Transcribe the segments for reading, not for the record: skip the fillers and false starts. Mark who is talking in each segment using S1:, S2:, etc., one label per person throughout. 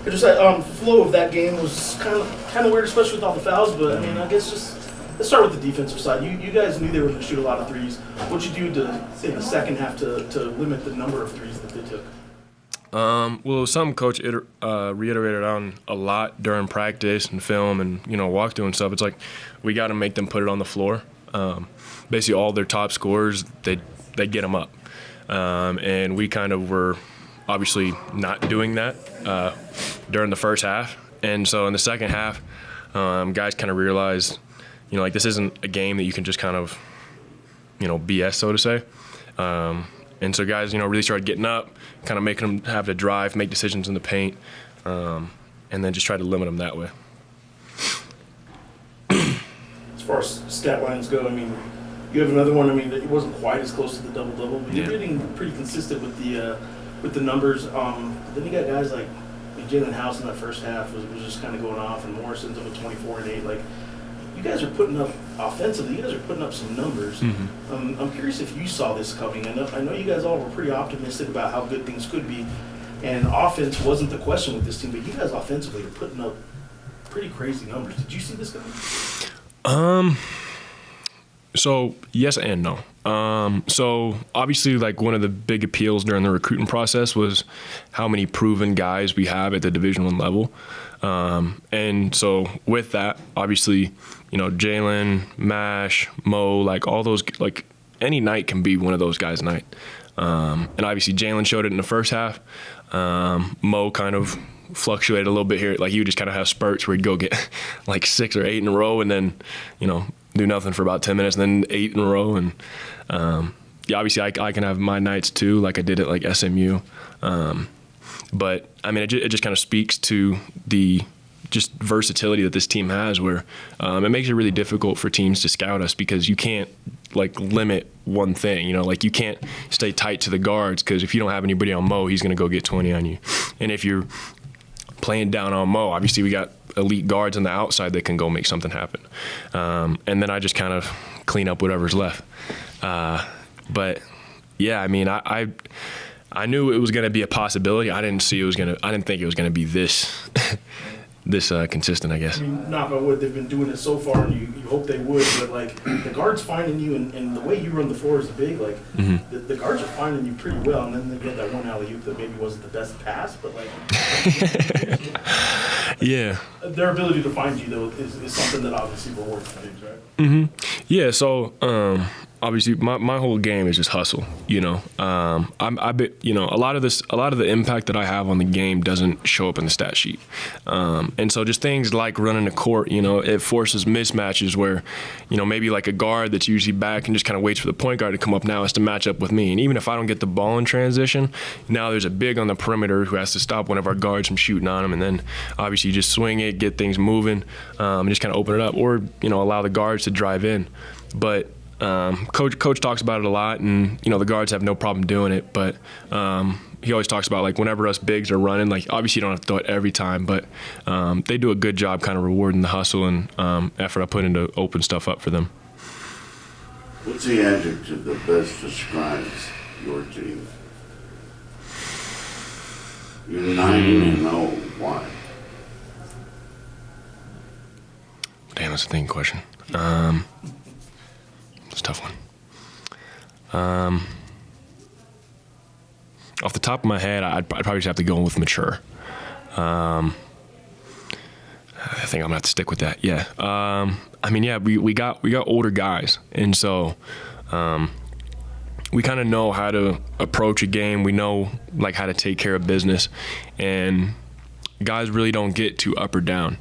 S1: Just that flow of that game was kind of weird, especially with all the fouls. But I mean, I guess just let's start with the defensive side. You guys knew they were going to shoot a lot of threes. What'd you do in the second half to limit the number of threes that they took?
S2: Well, some coach reiterated on a lot during practice and film and walkthrough and stuff. It's like we got to make them put it on the floor. Basically, all their top scorers they get them up, and we kind of were obviously not doing that during the first half. And so in the second half, guys kind of realized, like this isn't a game that you can just kind of, BS, so to say. And so guys, really started getting up, kind of making them have to drive, make decisions in the paint, and then just try to limit them that way.
S1: As far as stat lines go, I mean, you have another one. I mean, it wasn't quite as close to the double-double, but you're getting pretty consistent with the numbers. Then you got guys like Jalen House in that first half was just kind of going off, and Morrison's up at 24 and 8. Like, you guys are putting up offensively. You guys are putting up some numbers. Mm-hmm. I'm curious if you saw this coming. I know you guys all were pretty optimistic about how good things could be, and offense wasn't the question with this team. But you guys offensively are putting up pretty crazy numbers. Did you see this coming?
S2: So yes and no. So obviously, like, one of the big appeals during the recruiting process was how many proven guys we have at the Division I level. And so with that, obviously, Jalen, Mash, Mo, like all those, like any night can be one of those guys' night. And obviously Jalen showed it in the first half. Mo kind of fluctuated a little bit here. Like, he would just kind of have spurts where he'd go get like 6 or 8 in a row and then, do nothing for about 10 minutes and then 8 in a row. And obviously I can have my nights too, like I did at like SMU. But I mean, it just kind of speaks to the just versatility that this team has, where it makes it really difficult for teams to scout us because you can't like limit one thing. Like, you can't stay tight to the guards, because if you don't have anybody on Mo, he's going to go get 20 on you. And if you're playing down on Mo, obviously we got elite guards on the outside that can go make something happen. And then I just kind of clean up whatever's left. But yeah, I mean, I knew it was going to be a possibility. I didn't think it was going to be this consistent, I guess.
S1: I mean, knock on wood, they've been doing it so far, and you hope they would, but like the guards finding you, and the way you run the floor is big. Like, mm-hmm. the guards are finding you pretty well, and then they get that one alley-oop that maybe wasn't the best pass, but like,
S2: yeah,
S1: their ability to find you though is something that obviously rewards the bigs, right?
S2: Mm-hmm. Yeah. So obviously my whole game is just hustle. A lot of the impact that I have on the game doesn't show up in the stat sheet. And so just things like running the court, it forces mismatches where, maybe like a guard that's usually back and just kind of waits for the point guard to come up now has to match up with me. And even if I don't get the ball in transition, now there's a big on the perimeter who has to stop one of our guards from shooting on him. And then obviously you just swing it, get things moving, and just kind of open it up, or, allow the guards to drive in. But Coach talks about it a lot, and the guards have no problem doing it. But he always talks about, like, whenever us bigs are running, like, obviously you don't have to throw it every time, but they do a good job kind of rewarding the hustle and effort I put into open stuff up for them.
S3: What's the adjective that best describes your team? You're 9-0. Why?
S2: Damn, that's a thinking question. It's a tough one. Off the top of my head, I'd probably just have to go with mature. I think I'm gonna have to stick with that. Yeah. I mean, yeah, we got older guys, and so we kind of know how to approach a game. We know like how to take care of business, and guys really don't get too up or down.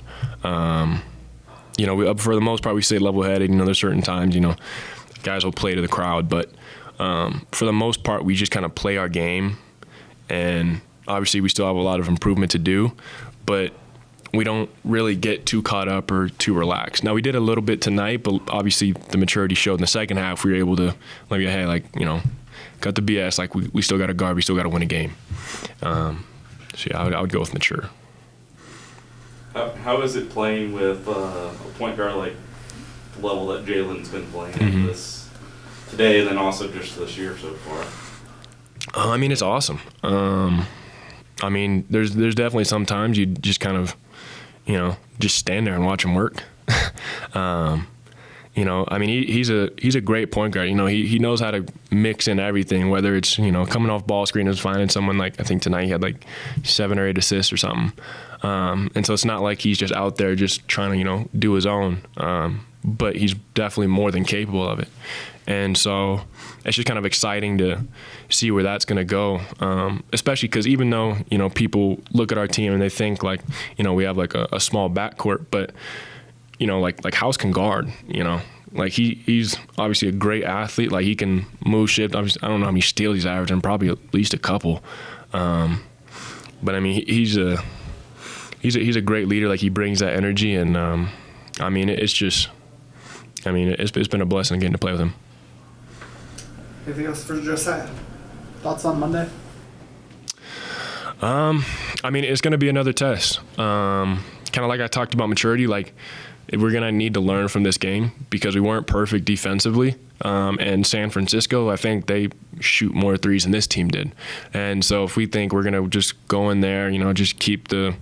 S2: We, for the most part, we stay level-headed. There's certain times, guys will play to the crowd, but for the most part, we just kind of play our game, and obviously we still have a lot of improvement to do, but we don't really get too caught up or too relaxed. Now, we did a little bit tonight, but obviously the maturity showed in the second half. We were able to, like, hey, like, cut the BS. Like, we still got to guard. We still got to win a game. So, yeah, I would go with mature.
S4: How is it playing with a point guard like the level that Jalen's been playing
S2: mm-hmm.
S4: this today, and then also just this year so far?
S2: I mean, it's awesome. I mean, there's definitely some times you just kind of, just stand there and watch him work. I mean, he's a great point guard. He knows how to mix in everything, whether it's, coming off ball screen and finding someone like, I think tonight he had like 7 or 8 assists or something. And so it's not like he's just out there just trying to, do his own. But he's definitely more than capable of it. And so it's just kind of exciting to see where that's going to go, especially because even though, people look at our team and they think like, we have like a small backcourt, but, like House can guard, like he's obviously a great athlete. Like he can move shit. Obviously, I don't know how many steals he's averaging, probably at least a couple. But I mean, he's a great leader. Like he brings that energy, and I mean, it's been a blessing getting to play with him.
S5: Anything else for Josiah? Thoughts on Monday?
S2: I mean, it's going to be another test. Kind of like I talked about maturity, like we're going to need to learn from this game because we weren't perfect defensively. And San Francisco, I think they shoot more threes than this team did. And so if we think we're going to just go in there, just keep the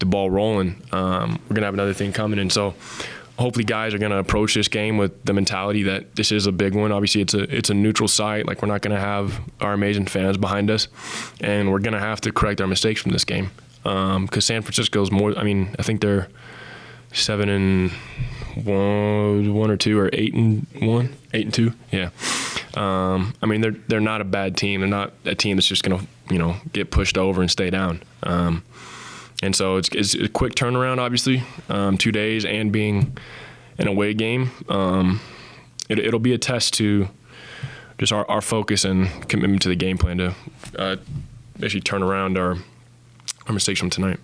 S2: ball rolling, we're going to have another thing coming. And so hopefully guys are going to approach this game with the mentality that this is a big one. Obviously, it's a neutral site. Like, we're not going to have our amazing fans behind us, and we're going to have to correct our mistakes from this game. Because San Francisco's more, I think they're 7-1 or 2 or 8-1, 8-2. Yeah. I mean, they're not a bad team. They're not a team that's just going to, get pushed over and stay down. And so it's a quick turnaround, obviously, 2 days and being an away game. It'll be a test to just our focus and commitment to the game plan to basically turn around our mistakes from tonight.